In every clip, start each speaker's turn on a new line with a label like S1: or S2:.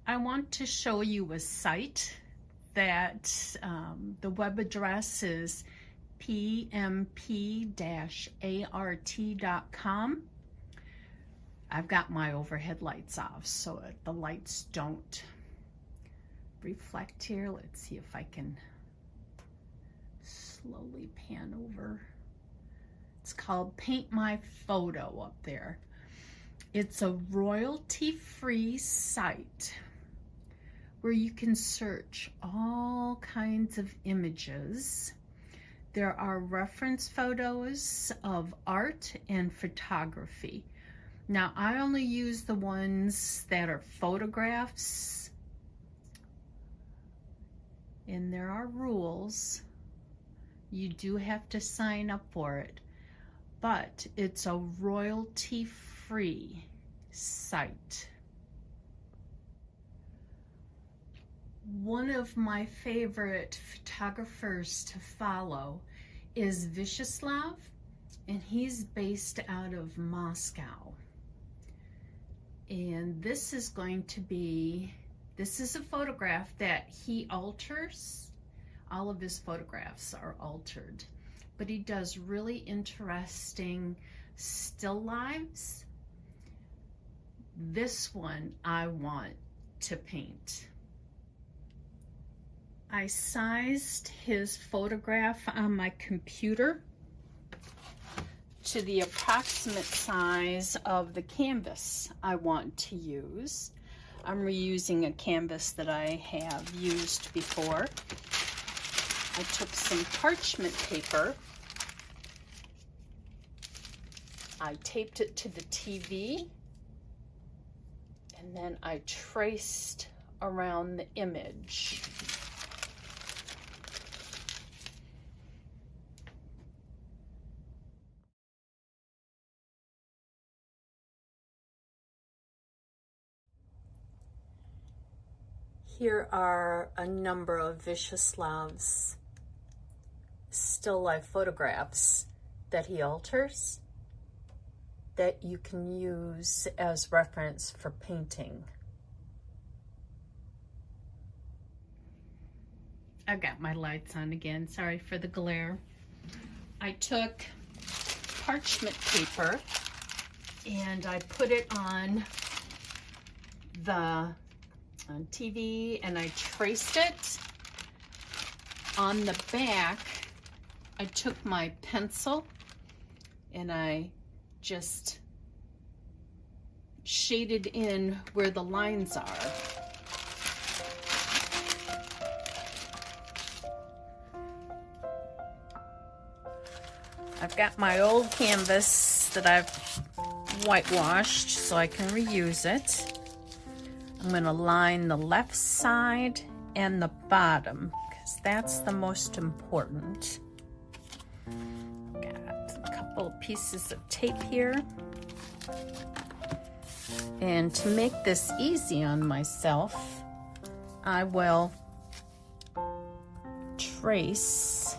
S1: I want to show you a site that the web address is pmp-art.com. I've got my overhead lights off so that the lights don't reflect here. Let's see if I can slowly pan over. It's called Paint My Photo up there. It's a royalty-free site where you can search all kinds of images. There are reference photos of art and photography. Now, I only use the ones that are photographs, and there are rules. You do have to sign up for it, but it's a royalty-free site. One of my favorite photographers to follow is Viacheslav, and he's based out of Moscow. And this is a photograph that he alters. All of his photographs are altered, but he does really interesting still lives. This one I want to paint. I sized his photograph on my computer to the approximate size of the canvas I want to use. I'm reusing a canvas that I have used before. I took some parchment paper. I taped it to the TV, and then I traced around the image. Here are a number of Viacheslav's still life photographs that he alters that you can use as reference for painting. I've got my lights on again, sorry for the glare. I took parchment paper and I put it on the TV and I traced it. On the back, I took my pencil and I just shaded in where the lines are. I've got my old canvas that I've whitewashed so I can reuse it. I'm going to line the left side and the bottom because that's the most important. Got a couple of pieces of tape here. And to make this easy on myself, I will trace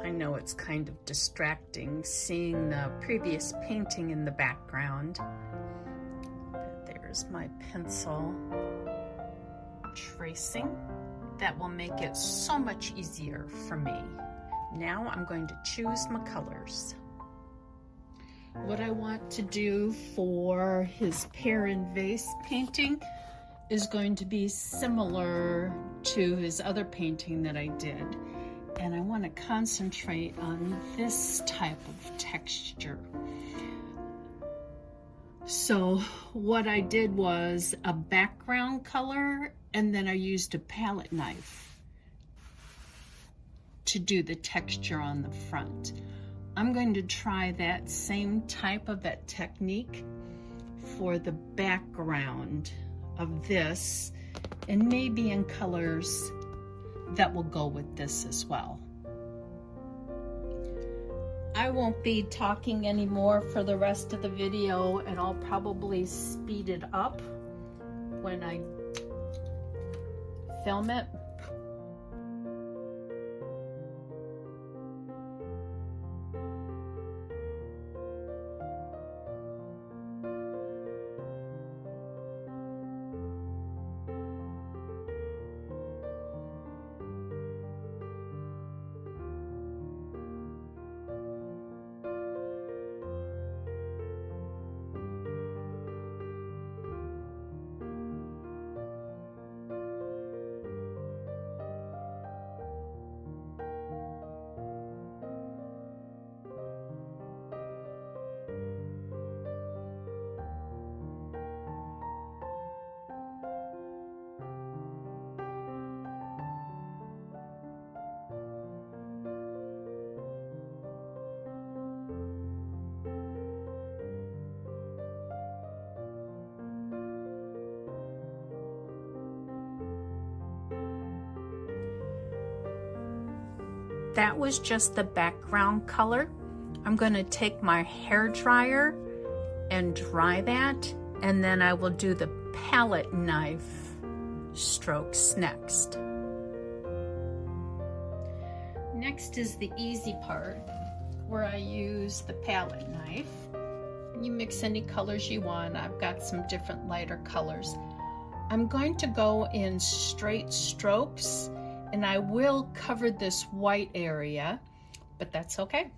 S1: I know it's kind of distracting seeing the previous painting in the background, but there's my pencil tracing. That will make it so much easier for me. Now I'm going to choose my colors. What I want to do for his Pear and Vase painting is going to be similar to his other painting that I did. And I want to concentrate on this type of texture. So what I did was a background color, and then I used a palette knife to do the texture on the front. I'm going to try that same type of that technique for the background of this, and maybe in colors that will go with this as well. I won't be talking anymore for the rest of the video, and I'll probably speed it up when I film it. That was just the background color. I'm going to take my hair dryer and dry that, and then I will do the palette knife strokes next. Next is the easy part, where I use the palette knife. You mix any colors you want. I've got some different lighter colors. I'm going to go in straight strokes, and I will cover this white area, but that's okay.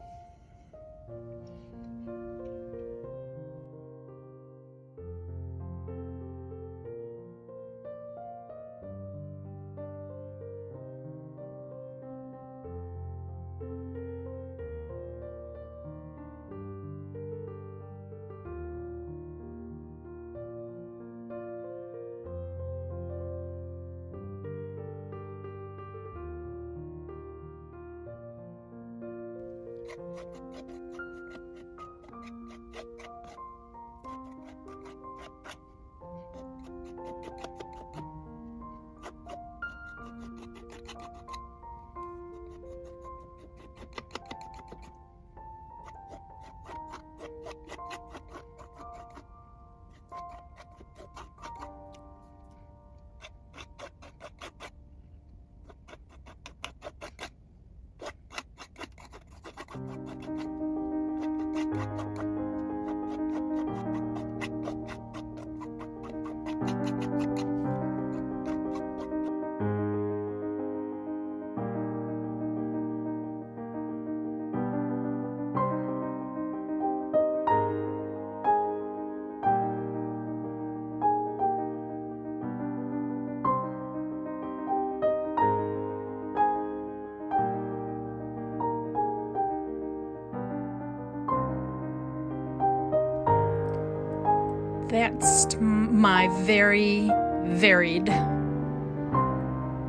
S1: That's my very varied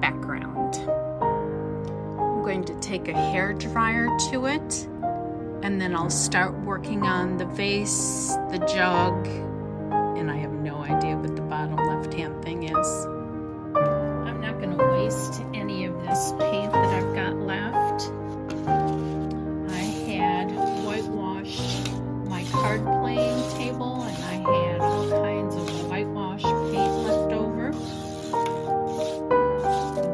S1: background. I'm going to take a hair dryer to it, and then I'll start working on the vase, the jug, and I have no idea what the bottom left-hand thing is. I'm not going to waste any of this paint that I've got left. I had whitewashed my card playing table, and I had all kinds of whitewash paint left over. And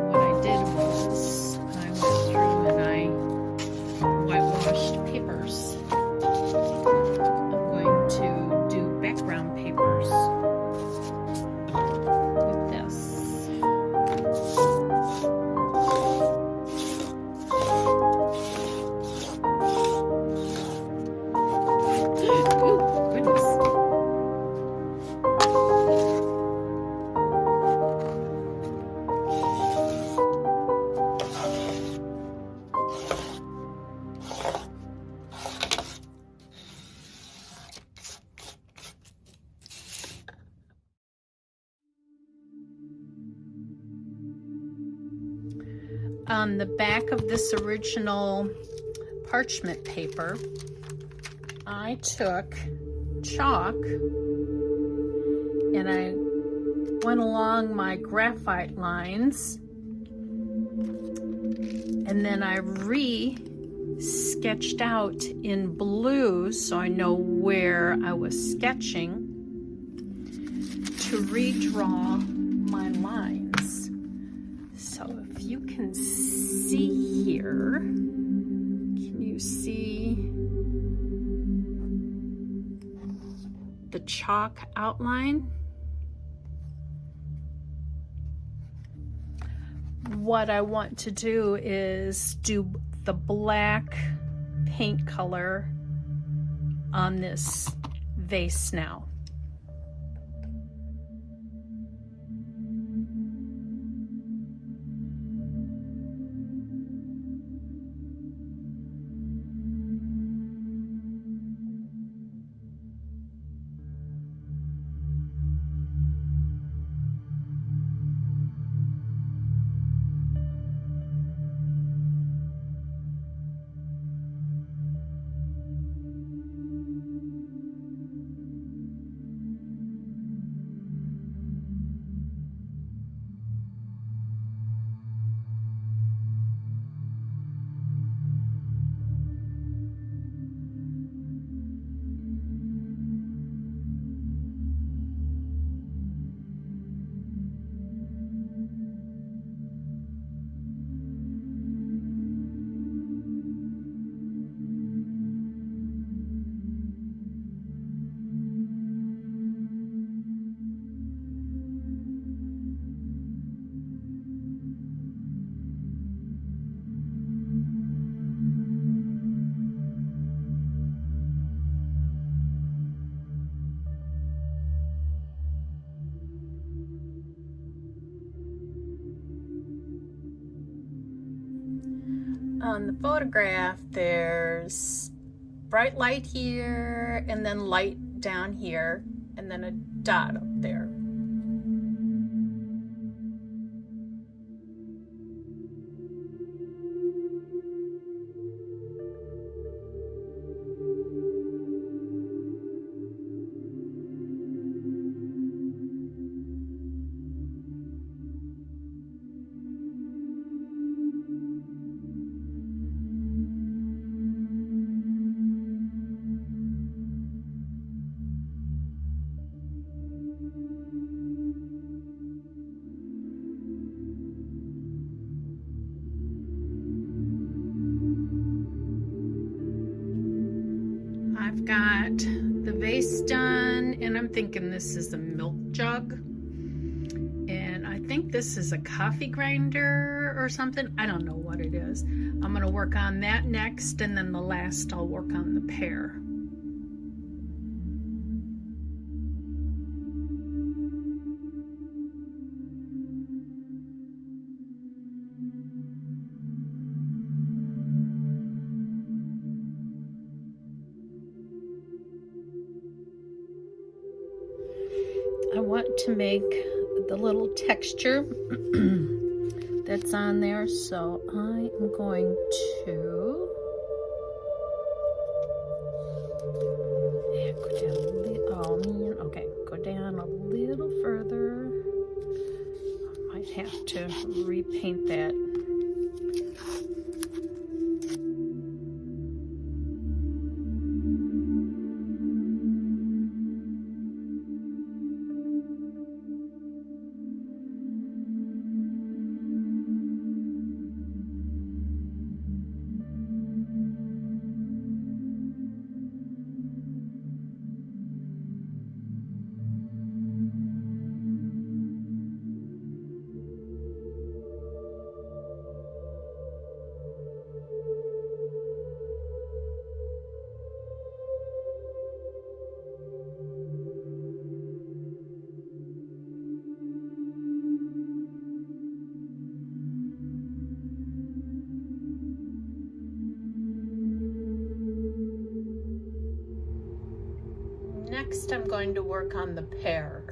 S1: what I did was I went through and I whitewashed papers. I'm going to do background papers with this. on the back of this original parchment paper, I took chalk and I went along my graphite lines, and then I sketched out in blue so I know where I was sketching to redraw my lines. So if you can see here, can you see the chalk outline? What I want to do is do the black paint color on this vase now. On the photograph, there's bright light here, and then light down here, and then a dot up there. I've got the vase done, and I'm thinking this is a milk jug, and I think this is a coffee grinder or something. I don't know what it is. I'm going to work on that next, and then the last I'll work on the pear. I want to make the little texture that's on there, so I am going to go down a little, go down a little further. I might have to repaint that. Next, I'm going to work on the pear.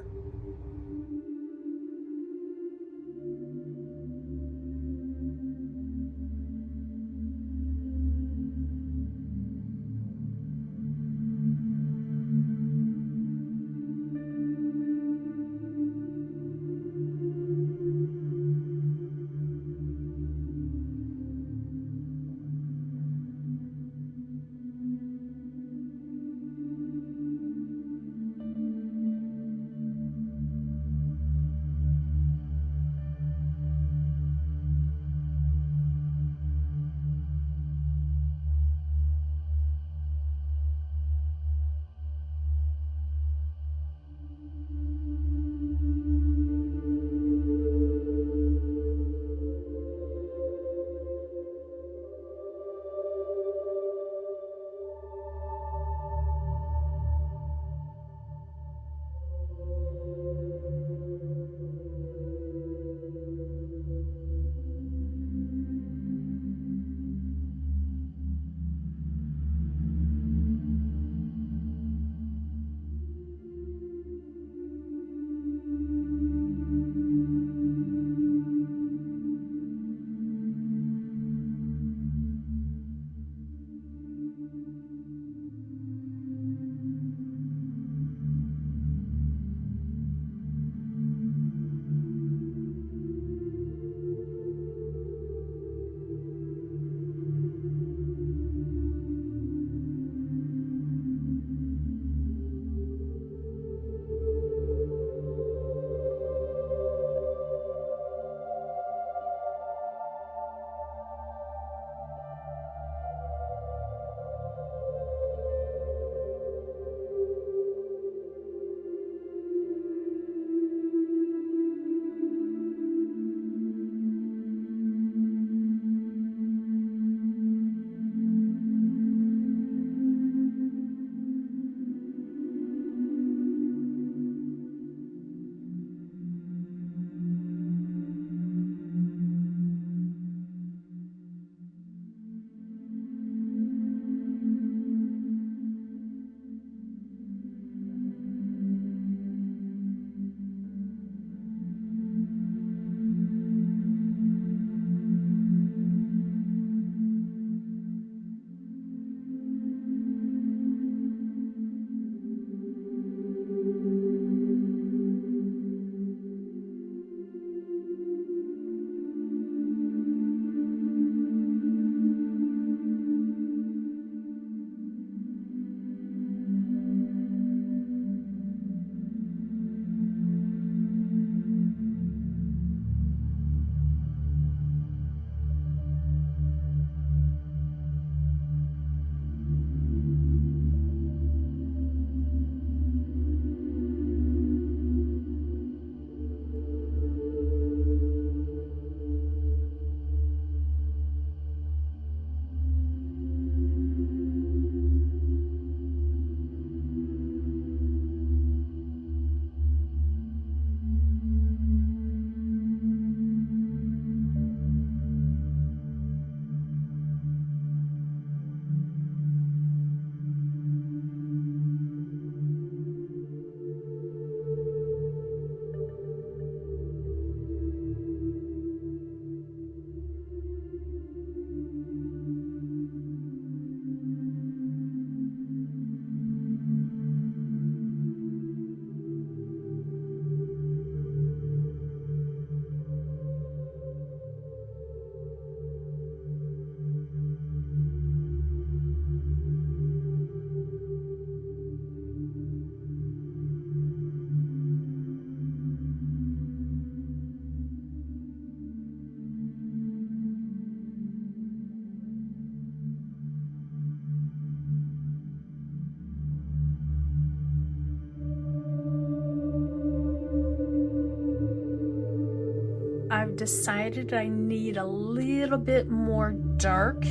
S1: decided I need a little bit more dark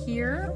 S1: here.